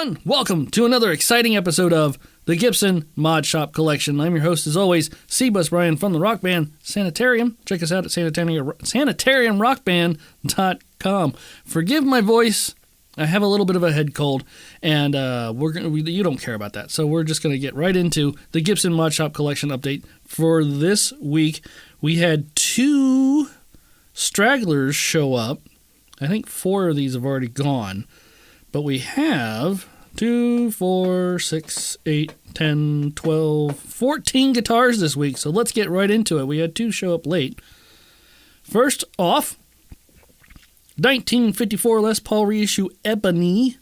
everyone. Welcome to another exciting episode of the Gibson Mod Shop Collection. I'm your host, as always, C-Bus Brian from the rock band Sanitarium. Check us out at sanitariumrockband.com. Forgive my voice. I have a little bit of a head cold, and you don't care about that. So we're just going to get right into the Gibson Mod Shop Collection update for this week. We had 2 stragglers show up. I think 4 of these have already gone. But we have 2, 4, 6, 8, 10, 12, 14 guitars this week. So let's get right into it. We had 2 show up late. First off, 1954 Les Paul reissue Ebony.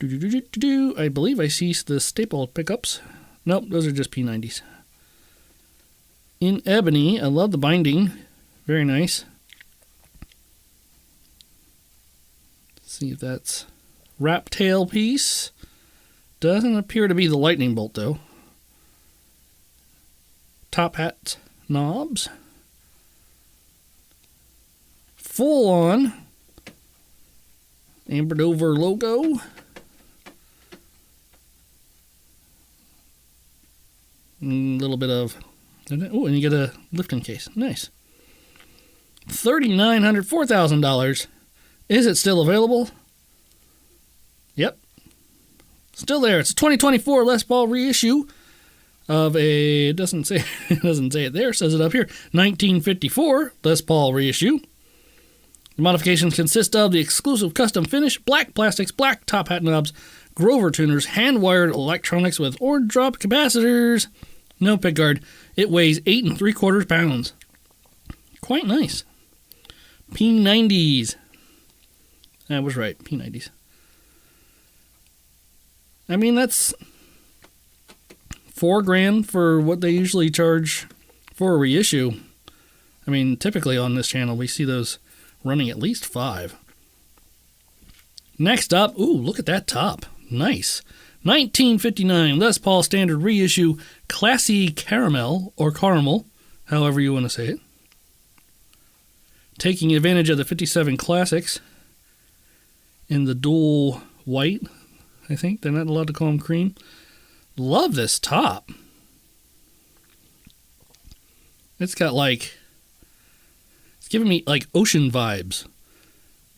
I believe I see the staple pickups. Nope, those are just P90s. In Ebony, I love the binding. Very nice. See if that's wrap tail piece. Doesn't appear to be the lightning bolt though. Top hat knobs. Full on ambered over logo. A little bit of, oh, and you get a lifting case. Nice. $3,900, $4,000. Is it still available? Yep. Still there. It's a 2024 Les Paul reissue of a, it doesn't say it there, it says it up here, 1954 Les Paul reissue. The modifications consist of the exclusive custom finish, black plastics, black top hat knobs, Grover tuners, hand-wired electronics with orange drop capacitors. No pickguard. It weighs 8 3/4 pounds. Quite nice. P90s. I was right, P90s. I mean, that's $4,000 for what they usually charge for a reissue. I mean, typically on this channel, we see those running at least $5,000. Next up, ooh, look at that top. Nice. 1959 Les Paul Standard reissue Classy Caramel, or Caramel, however you want to say it. Taking advantage of the 57 classics. In the dual white, I think. They're not allowed to call them cream. Love this top. It's got like, it's giving me like ocean vibes.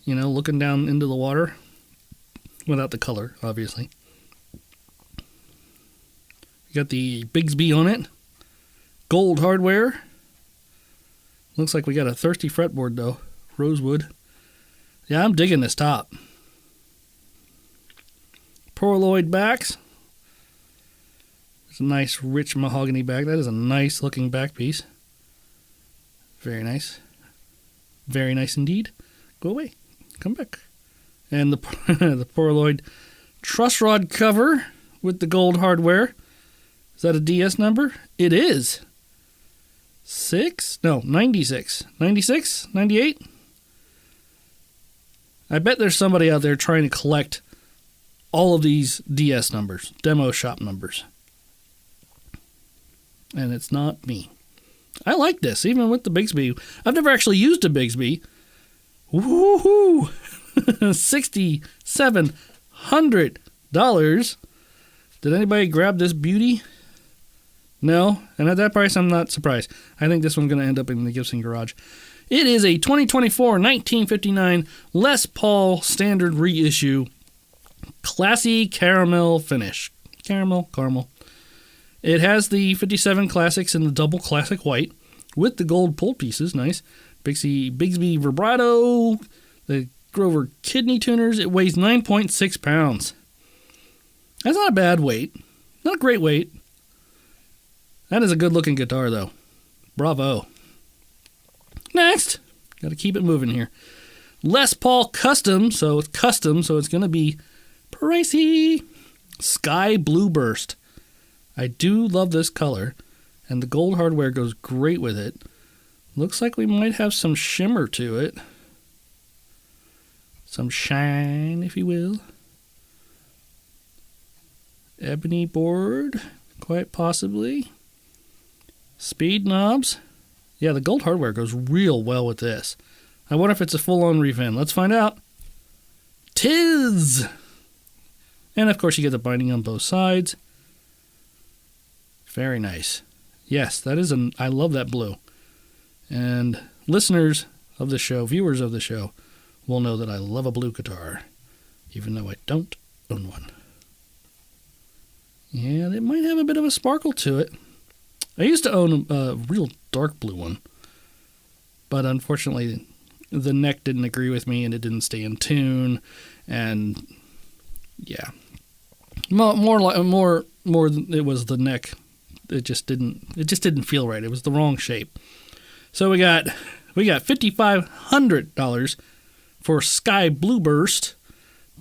You know, looking down into the water. Without the color, obviously. You got the Bigsby on it. Gold hardware. Looks like we got a thirsty fretboard though. Rosewood. Yeah, I'm digging this top. Polaroid backs. It's a nice rich mahogany back. That is a nice looking back piece. Very nice. Very nice indeed. Go away. Come back. And the the Polaroid truss rod cover with the gold hardware. Is that a DS number? It is. 96? 96? 98? I bet there's somebody out there trying to collect all of these DS numbers, demo shop numbers. And it's not me. I like this, even with the Bigsby. I've never actually used a Bigsby. Woohoo! $6,700. Did anybody grab this beauty? No, and at that price, I'm not surprised. I think this one's going to end up in the Gibson garage. It is a 2024 1959 Les Paul Standard reissue. Classy caramel finish. Caramel. It has the 57 classics in the double classic white with the gold pull pieces. Nice. Bigsby vibrato. The Grover kidney tuners. It weighs 9.6 pounds. That's not a bad weight. Not a great weight. That is a good looking guitar though. Bravo. Next. Got to keep it moving here. Les Paul custom. So it's going to be pricey. Sky Blue Burst. I do love this color, and the gold hardware goes great with it. Looks like we might have some shimmer to it. Some shine, if you will. Ebony board, quite possibly. Speed knobs. Yeah, the gold hardware goes real well with this. I wonder if it's a full-on refin. Let's find out. 'tis. And of course, you get the binding on both sides. Very nice. Yes, that is I love that blue. And listeners of the show, viewers of the show, will know that I love a blue guitar, even though I don't own one. Yeah, it might have a bit of a sparkle to it. I used to own a real dark blue one, but unfortunately, the neck didn't agree with me, and it didn't stay in tune, and yeah, more than it was the neck. It just didn't feel right. It was the wrong shape. So we got $5,500 for Sky Blueburst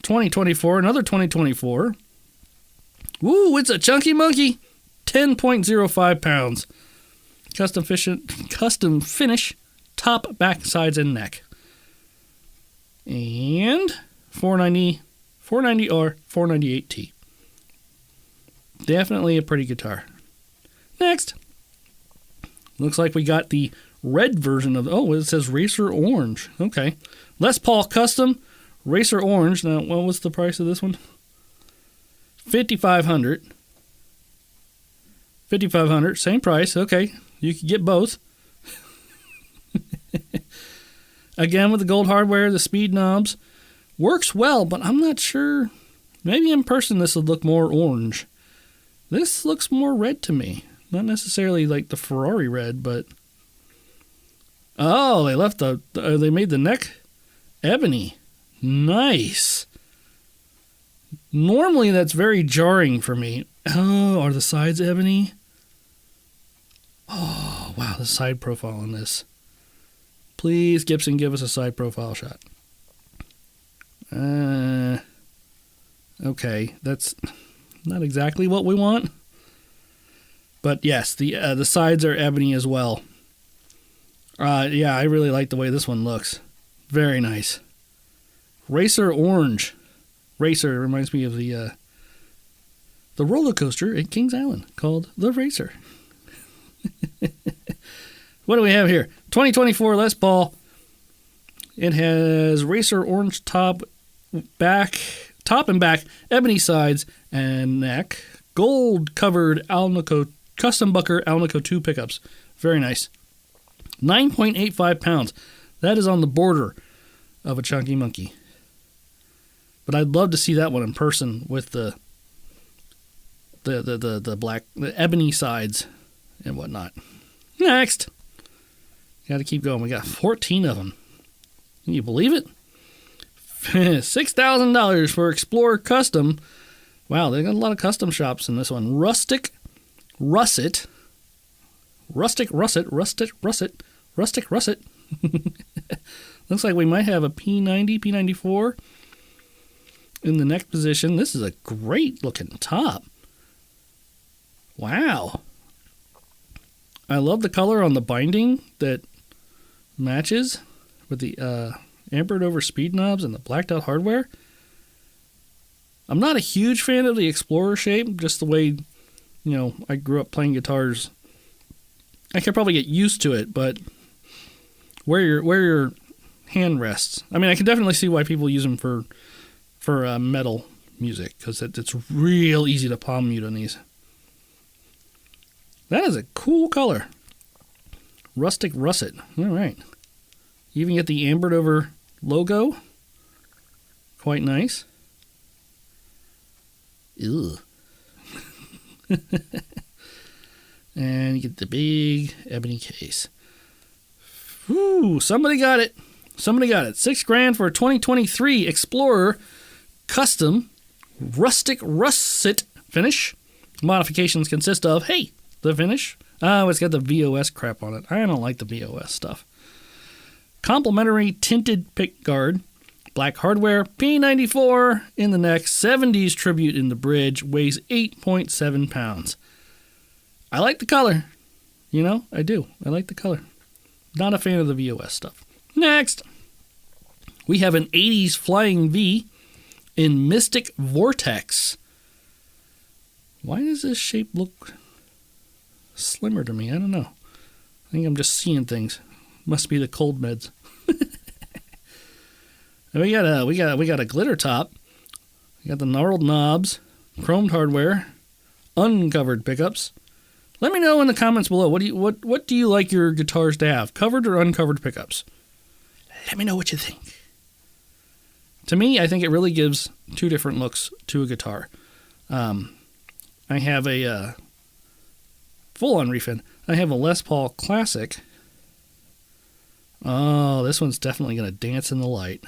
2024, another 2024. Woo, it's a chunky monkey, 10.05 pounds. Custom finish, top, back, sides, and neck. And 490 or 498T. Definitely a pretty guitar. Next, looks like we got the red version of, it says Racer Orange. Okay. Les Paul Custom, Racer Orange. Now, what was the price of this one? $5,500. $5,500, same price. Okay, you can get both. Again, with the gold hardware, the speed knobs. Works well, but I'm not sure. Maybe in person this would look more orange. This looks more red to me. Not necessarily like the Ferrari red, but... Oh, they made the neck ebony. Nice. Normally that's very jarring for me. Oh, are the sides ebony? Oh, wow, the side profile on this. Please, Gibson, give us a side profile shot. Okay, that's not exactly what we want. But yes, the sides are ebony as well. Yeah, I really like the way this one looks. Very nice. Racer Orange. Racer reminds me of the roller coaster at Kings Island called the Racer. What do we have here? 2024 Les Paul. It has Racer Orange top and back, ebony sides and neck, gold covered Alnico custom bucker Alnico 2 pickups. Very nice. 9.85 pounds. That is on the border of a chunky monkey. But I'd love to see that one in person with the black, the ebony sides and whatnot. Next. Got to keep going. We got 14 of them. Can you believe it? $6,000 for Explorer Custom. Wow, they got a lot of custom shops in this one. Rustic Russet. Looks like we might have a P90, P94 in the neck position. This is a great looking top. Wow. I love the color on the binding that matches with the ambered over speed knobs and the blacked out hardware. I'm not a huge fan of the Explorer shape, just the way, I grew up playing guitars. I could probably get used to it, but where your hand rests. I mean, I can definitely see why people use them for metal music, because it's real easy to palm mute on these. That is a cool color. Rustic Russet. All right. You even get the ambered over logo. Quite nice. Ew. And you get the big ebony case. Ooh, somebody got it. $6,000 for a 2023 Explorer Custom Rustic Russet finish. Modifications consist of, the finish. It's got the VOS crap on it. I don't like the VOS stuff. Complimentary tinted pick guard. Black hardware. P94 in the neck. 70s tribute in the bridge. Weighs 8.7 pounds. I like the color. I do. I like the color. Not a fan of the VOS stuff. Next, we have an 80s Flying V in Mystic Vortex. Why does this shape look slimmer to me? I don't know. I think I'm just seeing things. Must be the cold meds. And we got a glitter top. We got the gnarled knobs, chromed hardware, uncovered pickups. Let me know in the comments below. What do you like your guitars to have? Covered or uncovered pickups? Let me know what you think. To me, I think it really gives two different looks to a guitar. I have a full-on refin. I have a Les Paul Classic. Oh, this one's definitely going to dance in the light.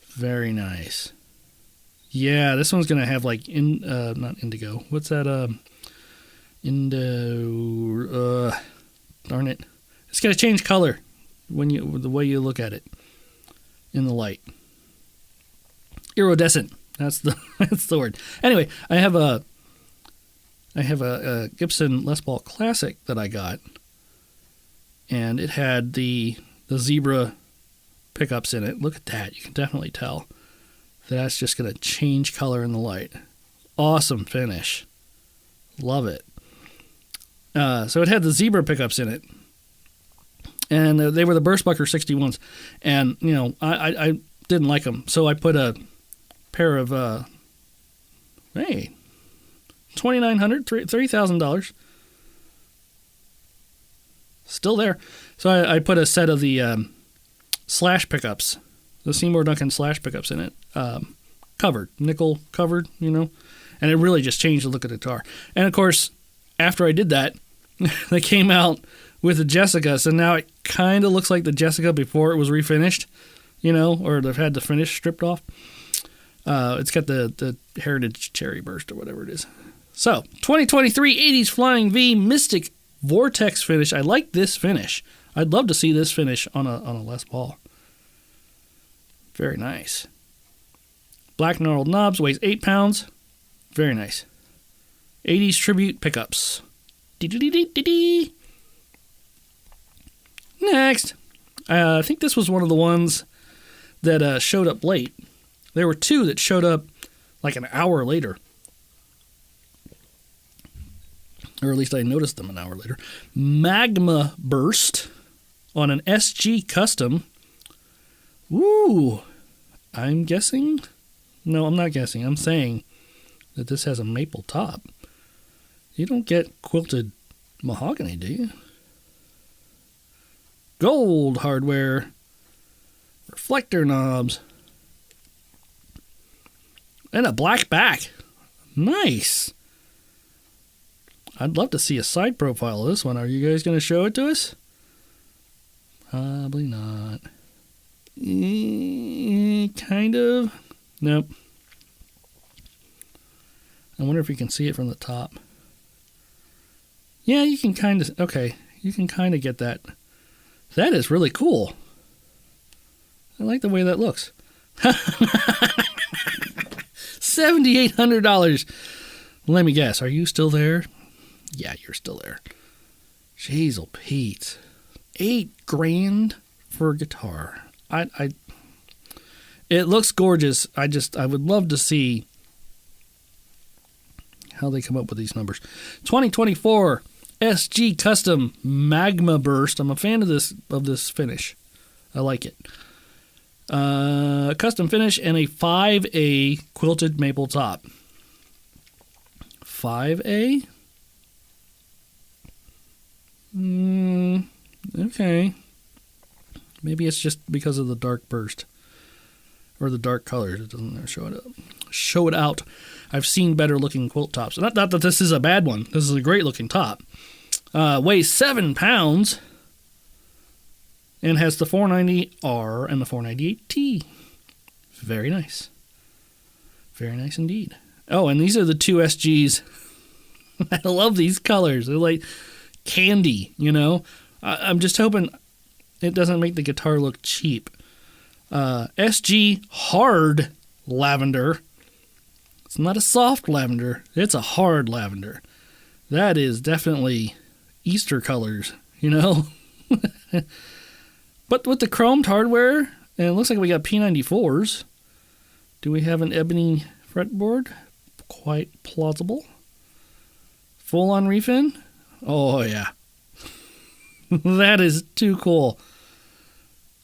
Very nice. Yeah, this one's going to have like not indigo. What's that? Darn it. It's going to change color the way you look at it in the light. Iridescent. That's the word. Anyway, I have a Gibson Les Paul Classic that I got, and it had the zebra pickups in it. Look at that. You can definitely tell that's just going to change color in the light. Awesome finish. Love it. So it had the zebra pickups in it, and they were the Burstbucker 61s, and I didn't like them, so I put a pair of $2,900, $3,000 still there. So I put a set of the Slash pickups, the Seymour Duncan Slash pickups in it, covered, nickel covered, and it really just changed the look of the guitar. And of course, after I did that, they came out with the Jessica, so now it kind of looks like the Jessica before it was refinished, or they've had the finish stripped off. It's got the Heritage Cherry Burst or whatever it is. So, 2023 80s Flying V Mystic Vortex finish. I like this finish. I'd love to see this finish on a Les Paul. Very nice. Black gnarled knobs, weighs 8 pounds. Very nice. 80s tribute pickups. Dee-dee-dee-dee-dee. Next. I think this was one of the ones that showed up late. There were two that showed up like an hour later. Or at least I noticed them an hour later. Magma Burst on an SG Custom. Woo! I'm guessing? No, I'm not guessing. I'm saying that this has a maple top. You don't get quilted mahogany, do you? Gold hardware. Reflector knobs. And a black back. Nice. I'd love to see a side profile of this one. Are you guys going to show it to us? Probably not. Kind of. Nope. I wonder if you can see it from the top. Yeah, you can kind of... Okay, you can kind of get that. That is really cool. I like the way that looks. $7,800. Let me guess. Are you still there? Yeah, you're still there. Jeez, oh Pete. $8,000 for a guitar. It looks gorgeous. I would love to see how they come up with these numbers. 2024 SG Custom Magma Burst. I'm a fan of this finish. I like it. Custom finish and a 5A quilted maple top. 5A? Okay. Maybe it's just because of the dark burst. Or the dark colors. It doesn't show it out. I've seen better looking quilt tops. Not that this is a bad one. This is a great looking top. Weighs 7 pounds. And has the 490R and the 498T. Very nice. Very nice indeed. Oh, and these are the two SGs. I love these colors. They're like candy, I'm just hoping it doesn't make the guitar look cheap. SG Hard Lavender. It's not a soft lavender. It's a hard lavender. That is definitely Easter colors, But with the chromed hardware, and it looks like we got P94s. Do we have an ebony fretboard? Quite plausible. Full-on refin? Oh, yeah. That is too cool.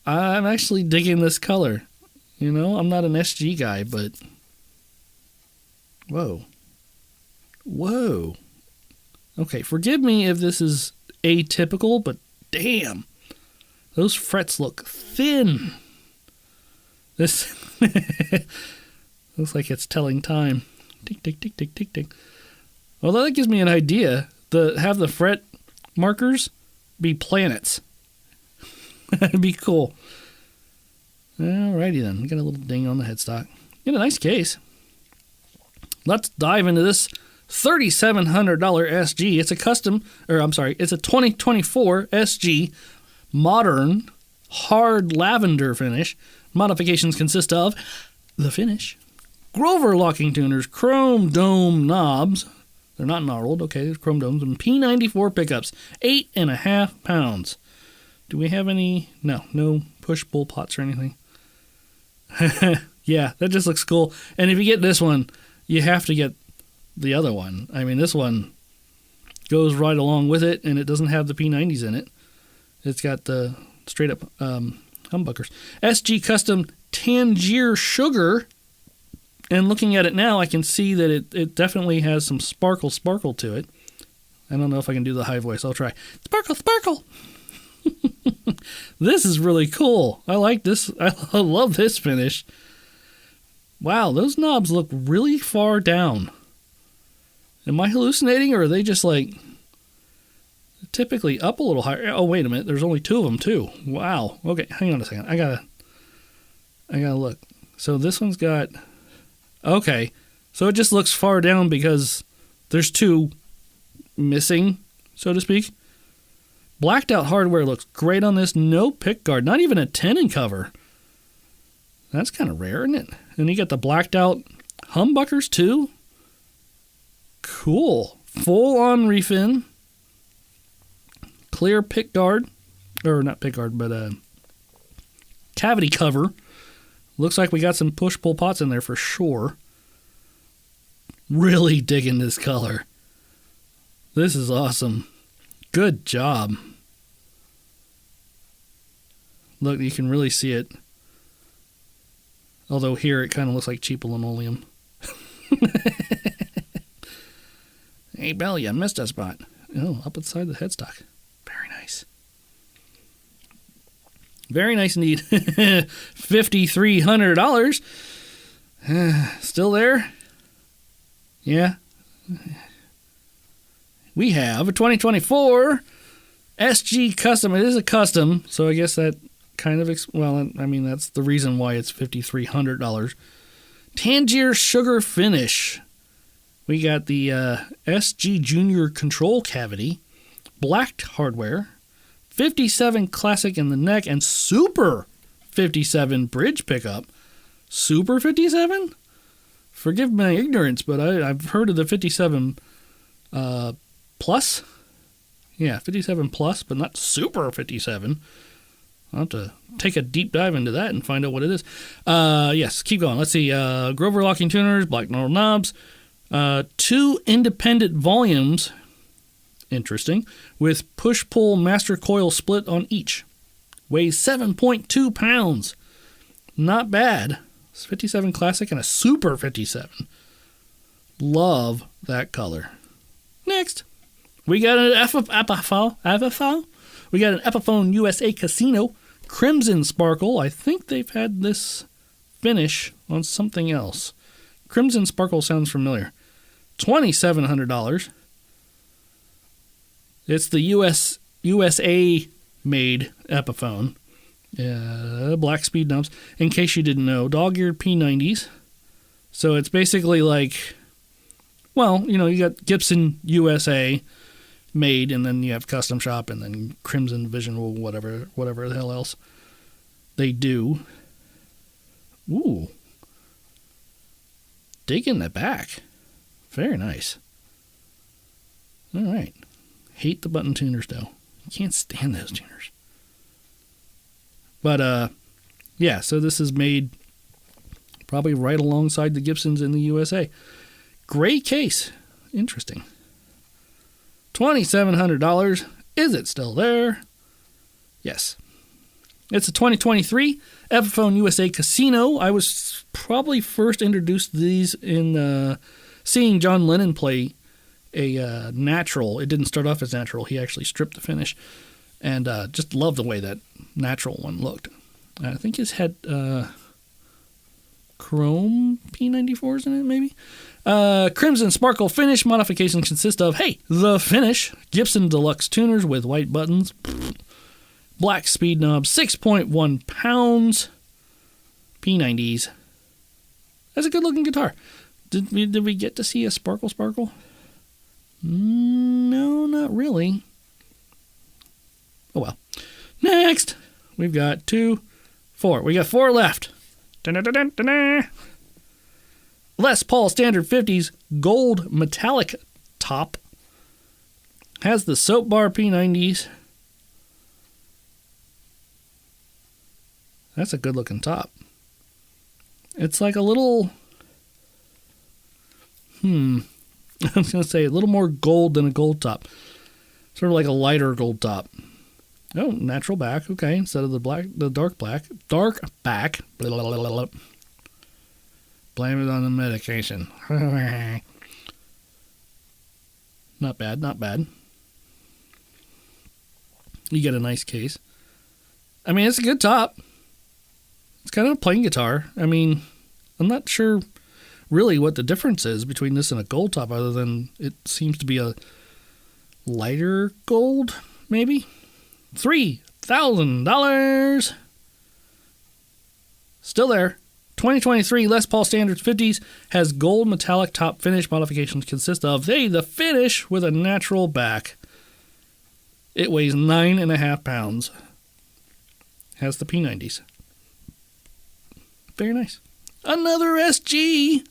I'm actually digging this color. You know, I'm not an SG guy, but whoa. Whoa. Okay, forgive me if this is atypical, but damn. Those frets look thin. This looks like it's telling time. Tick, tick, tick, tick, tick, tick. Although that gives me an idea. Have the fret markers be planets. That'd be cool. Alrighty then. We got a little ding on the headstock. Got a nice case. Let's dive into this $3,700 SG. It's a it's a 2024 SG modern hard lavender finish. Modifications consist of the finish, Grover locking tuners, chrome dome knobs. They're not gnarled. Okay, there's chrome domes. And P94 pickups, 8.5 pounds. Do we have any? No push-pull pots or anything. Yeah, that just looks cool. And if you get this one, you have to get the other one. I mean, this one goes right along with it, and it doesn't have the P90s in it. It's got the straight-up humbuckers. SG Custom Tangier Sugar. And looking at it now, I can see that it definitely has some sparkle to it. I don't know if I can do the high voice. I'll try. Sparkle! This is really cool. I like this. I love this finish. Wow, those knobs look really far down. Am I hallucinating, or are they just like typically up a little higher? Oh, wait a minute. There's only two of them, too. Wow. Okay, hang on a second. I gotta look. So this one's got... Okay, so it just looks far down because there's two missing, so to speak. Blacked out hardware looks great on this. No pick guard, not even a tenon cover. That's kind of rare, isn't it? And you got the blacked out humbuckers too. Cool. Full on refin. Clear pick guard, or not pick guard, but cavity cover. Looks like we got some push-pull pots in there for sure. Really digging this color. This is awesome. Good job. Look, you can really see it. Although here it kind of looks like cheap linoleum. Hey, Bill, you missed a spot. Oh, up inside the headstock. Very nice. Very nice indeed. $5,300. Still there? Yeah. We have a 2024 SG Custom. It is a custom, so I guess that kind of... that's the reason why it's $5,300. Tangier Sugar Finish. We got the SG Junior Control Cavity. Blacked hardware. 57 Classic in the neck and Super 57 bridge pickup. Super 57? Forgive my ignorance, but I've heard of the 57 plus. Yeah, 57 plus, but not Super 57. I'll have to take a deep dive into that and find out what it is. Yes, keep going. Let's see. Grover locking tuners, black gnarled knobs, 2 independent volumes. Interesting, with push-pull master coil split on each. Weighs 7.2 pounds. Not bad. It's 57 Classic and a Super 57. Love that color. Next, we got an Epiphone. We got an Epiphone USA Casino Crimson Sparkle. I think they've had this finish on something else. Crimson Sparkle sounds familiar. $2,700. It's the USA made Epiphone. Black speed knobs. In case you didn't know, dog-eared P90s. So it's basically like, you got Gibson USA made, and then you have Custom Shop, and then Crimson Vision, whatever the hell else they do. Ooh. Dig in the back. Very nice. All right. Hate the button tuners, though. Can't stand those tuners. But, so this is made probably right alongside the Gibsons in the USA. Gray case. Interesting. $2,700. Is it still there? Yes. It's a 2023 Epiphone USA Casino. I was probably first introduced to these in seeing John Lennon play a natural. It didn't start off as natural. He actually stripped the finish. And just loved the way that natural one looked. I think his had chrome P94s in it, maybe? Crimson Sparkle finish. Modifications consist of, the finish. Gibson Deluxe tuners with white buttons. Black speed knob, 6.1 pounds. P90s. That's a good looking guitar. Did we get to see a sparkle? No, not really. Oh well. Next, we've got 4. We got 4 left. Dun-dun-dun-dun-dun. Les Paul Standard 50s gold metallic top. Has the soap bar P90s. That's a good looking top. It's like a little... I was going to say a little more gold than a gold top. Sort of like a lighter gold top. Oh, natural back. Okay, instead of the dark back. Blah, blah, blah, blah. Blame it on the medication. Not bad. You get a nice case. I mean, it's a good top. It's kind of a plain guitar. I mean, I'm not sure really what the difference is between this and a gold top, other than it seems to be a lighter gold, maybe. $3,000. Still there. 2023 Les Paul Standards 50s has gold metallic top finish. Modifications consist of the finish with a natural back. It weighs 9.5 pounds. Has the P90s. Very nice. Another SG.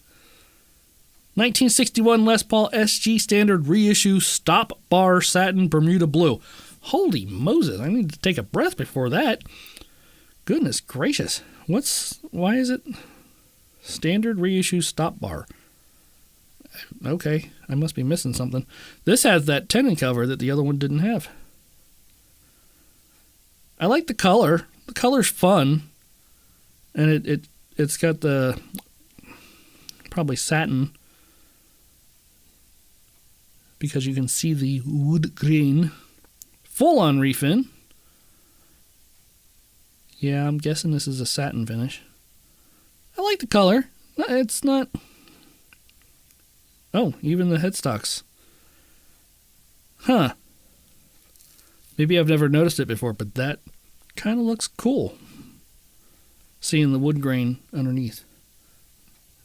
1961 Les Paul SG Standard reissue stop bar satin Bermuda blue. Holy Moses, I need to take a breath before that. Goodness gracious. Why is it standard reissue stop bar? Okay, I must be missing something. This has that tenon cover that the other one didn't have. I like the color. The color's fun. And it's got the probably satin, because you can see the wood grain. Full-on refin. Yeah, I'm guessing this is a satin finish. I like the color. It's not... Oh, even the headstocks. Huh. Maybe I've never noticed it before, but that kind of looks cool. Seeing the wood grain underneath.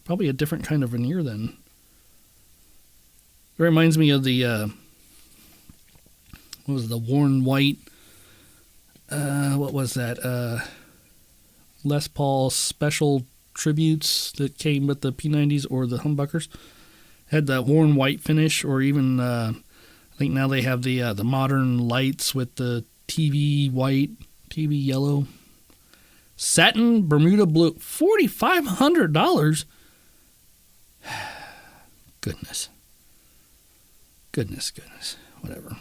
Probably a different kind of veneer then. It reminds me of the... what was it, the worn white... what was that? Les Paul special tributes that came with the P90s or the humbuckers. Had that worn white finish, or even I think now they have the modern lights with the TV white, TV yellow. Satin Bermuda blue, $4,500. Goodness. Whatever.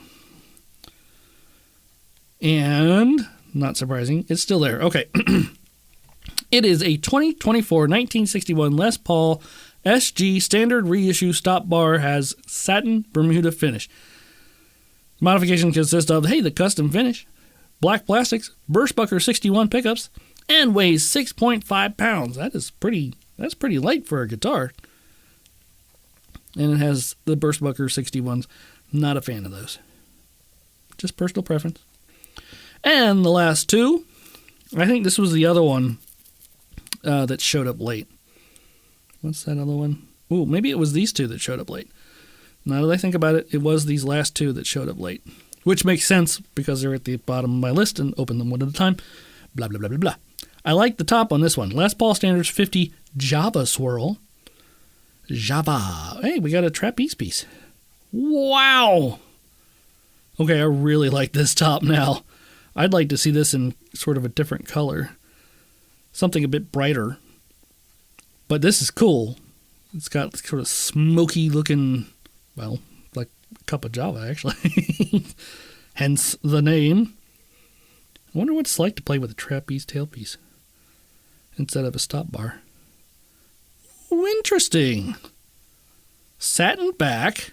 And, not surprising, it's still there. Okay. It is a 2024 1961 Les Paul SG standard reissue stop bar, has satin Bermuda finish. Modification consists of, the custom finish, black plastics, Burstbucker 61 pickups, and weighs 6.5 pounds. That's pretty light for a guitar. And it has the Burstbucker 61s. Not a fan of those. Just personal preference. And the last two, I think this was the other one that showed up late. What's that other one? Ooh, maybe it was these two that showed up late. Now that I think about it, it was these last two that showed up late. Which makes sense, because they're at the bottom of my list and open them one at a time. Blah, blah, blah, blah, blah. I like the top on this one. Les Paul Standards 50 Java Swirl. Java. Hey, we got a trapeze piece. Wow! Okay, I really like this top now. I'd like to see this in sort of a different color. Something a bit brighter. But this is cool. It's got sort of smoky looking, well, like a cup of Java, actually. Hence the name. I wonder what it's like to play with a trapeze tailpiece instead of a stop bar. Ooh, interesting. Satin back.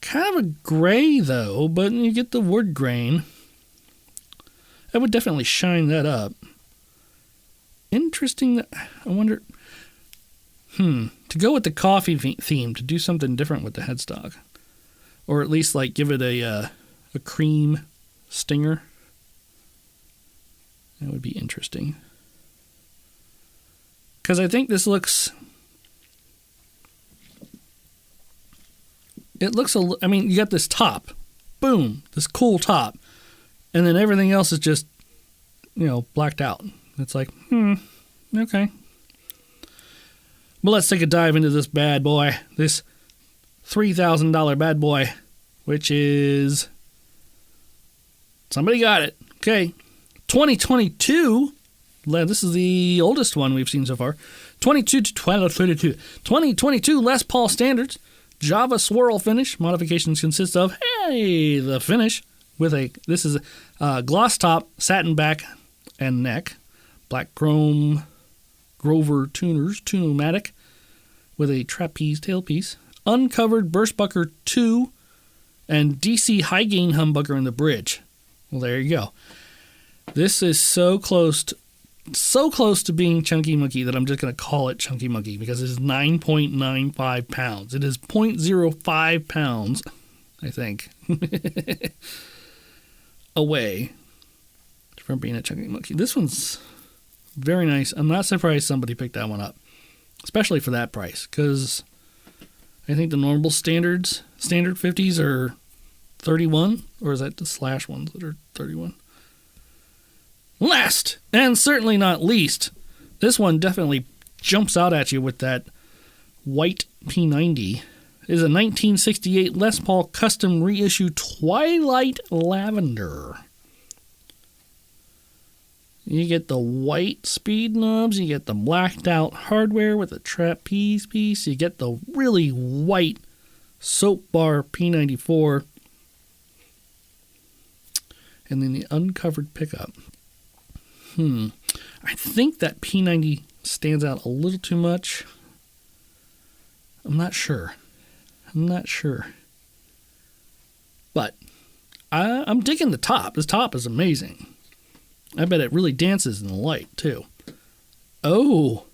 Kind of a gray, though, but you get the wood grain. I would definitely shine that up. Interesting. I wonder... To go with the coffee theme, to do something different with the headstock. Or at least, like, give it a cream stinger. That would be interesting. Because I think this looks... It looks I mean, you got this top. Boom. This cool top. And then everything else is just, blacked out. It's like, okay. But let's take a dive into this bad boy. This $3,000 bad boy. Which is... Somebody got it. Okay. 2022. This is the oldest one we've seen so far. 2022 Les Paul Standards. Java swirl finish. Modifications consist of, the finish with this is a gloss top, satin back and neck, black chrome Grover tuners, Tunomatic with a trapeze tailpiece, uncovered Burstbucker 2, and DC high gain humbucker in the bridge. Well, there you go. This is so close to being Chunky Monkey that I'm just going to call it Chunky Monkey because it is 9.95 pounds. It is 0.05 pounds, I think, away from being a Chunky Monkey. This one's very nice. I'm not surprised somebody picked that one up, especially for that price, because I think the normal standard 50s are 31, or is that the slash ones that are 31? Last, and certainly not least, this one definitely jumps out at you with that white P90. It is a 1968 Les Paul custom reissue Twilight Lavender. You get the white speed knobs, you get the blacked out hardware with a trapeze piece, you get the really white soap bar P94, and then the uncovered pickup. I think that P90 stands out a little too much. I'm not sure. But I'm digging the top. This top is amazing. I bet it really dances in the light, too. Oh.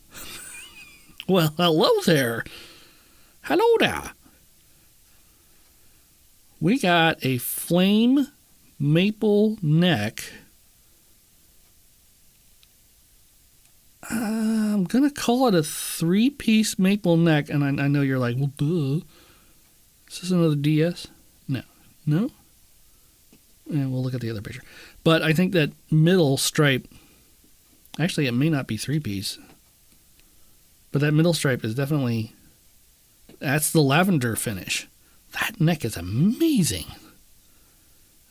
Well, hello there. Hello there. We got a flame maple neck. I'm going to call it a 3-piece maple neck, and I know you're like, well, duh. Is this another DS? No? Yeah, we'll look at the other picture. But I think that middle stripe, actually it may not be 3-piece, but that middle stripe is definitely, that's the lavender finish. That neck is amazing.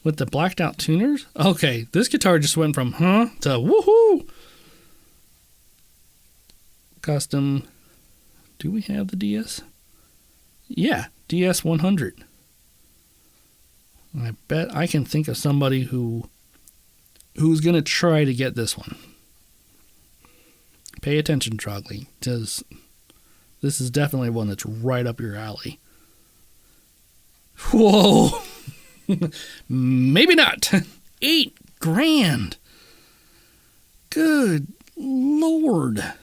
With the blacked out tuners? Okay, this guitar just went from to woohoo! Custom. Do we have the DS? Yeah, DS 100. I bet I can think of somebody who's going to try to get this one. Pay attention, Trogley, because this is definitely one that's right up your alley. Whoa! Maybe not. $8,000. Good Lord.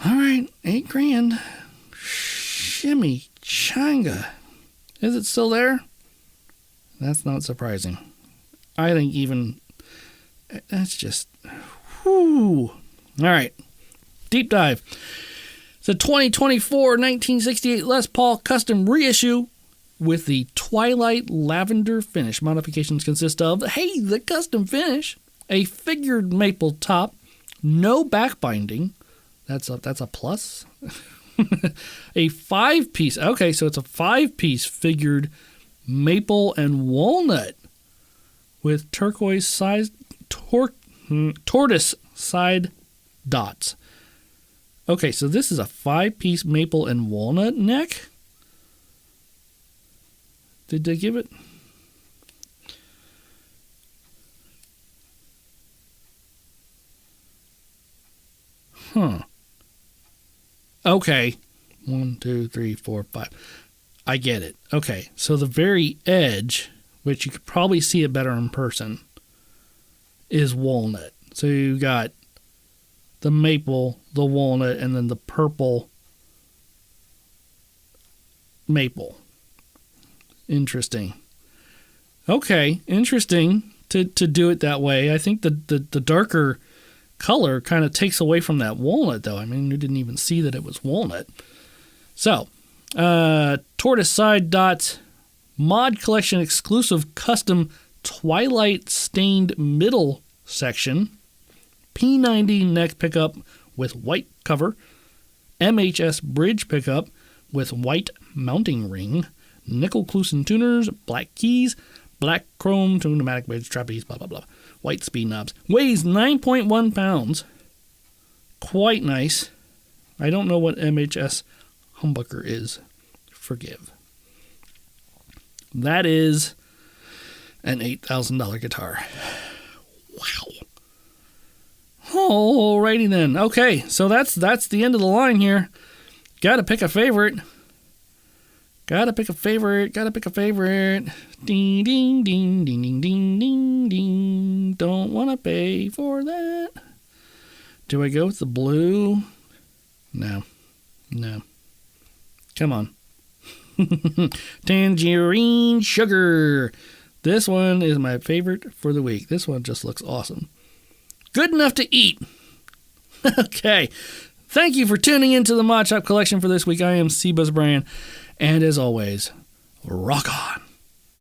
All right, $8,000. Shimmy Changa. Is it still there? That's not surprising. I think even that's just whoo. All right, deep dive. It's a 2024 1968 Les Paul custom reissue with the Twilight Lavender finish. Modifications consist of the custom finish, a figured maple top, no backbinding. That's a plus. A 5-piece. Okay, so it's a 5-piece figured maple and walnut with turquoise tortoise side dots. Okay, so this is a 5-piece maple and walnut neck. Did they give it? Okay. 1, 2, 3, 4, 5. I get it. Okay. So the very edge, which you could probably see it better in person, is walnut. So you got the maple, the walnut, and then the purple maple. Interesting. Okay, interesting to do it that way. I think the darker color kind of takes away from that walnut, though. I mean, you didn't even see that it was walnut. So, Tortoise Side Dots Mod Collection exclusive custom Twilight stained middle section, P90 neck pickup with white cover, MHS bridge pickup with white mounting ring, nickel Clusen tuners, black keys, black chrome pneumatic bridge, trapeze, blah, blah, blah. White speed knobs. Weighs 9.1 pounds. Quite nice. I don't know what MHS humbucker is. Forgive. That is an $8,000 guitar. Wow. Alrighty then. Okay, so that's the end of the line here. Gotta pick a favorite. Gotta pick a favorite. Ding, ding, ding, ding, ding, ding, ding, ding. Don't want to pay for that. Do I go with the blue? No. Come on. Tangerine Sugar. This one is my favorite for the week. This one just looks awesome. Good enough to eat. Okay. Thank you for tuning into the Mod Shop Collection for this week. I am Seabuzz Brian. And as always, rock on.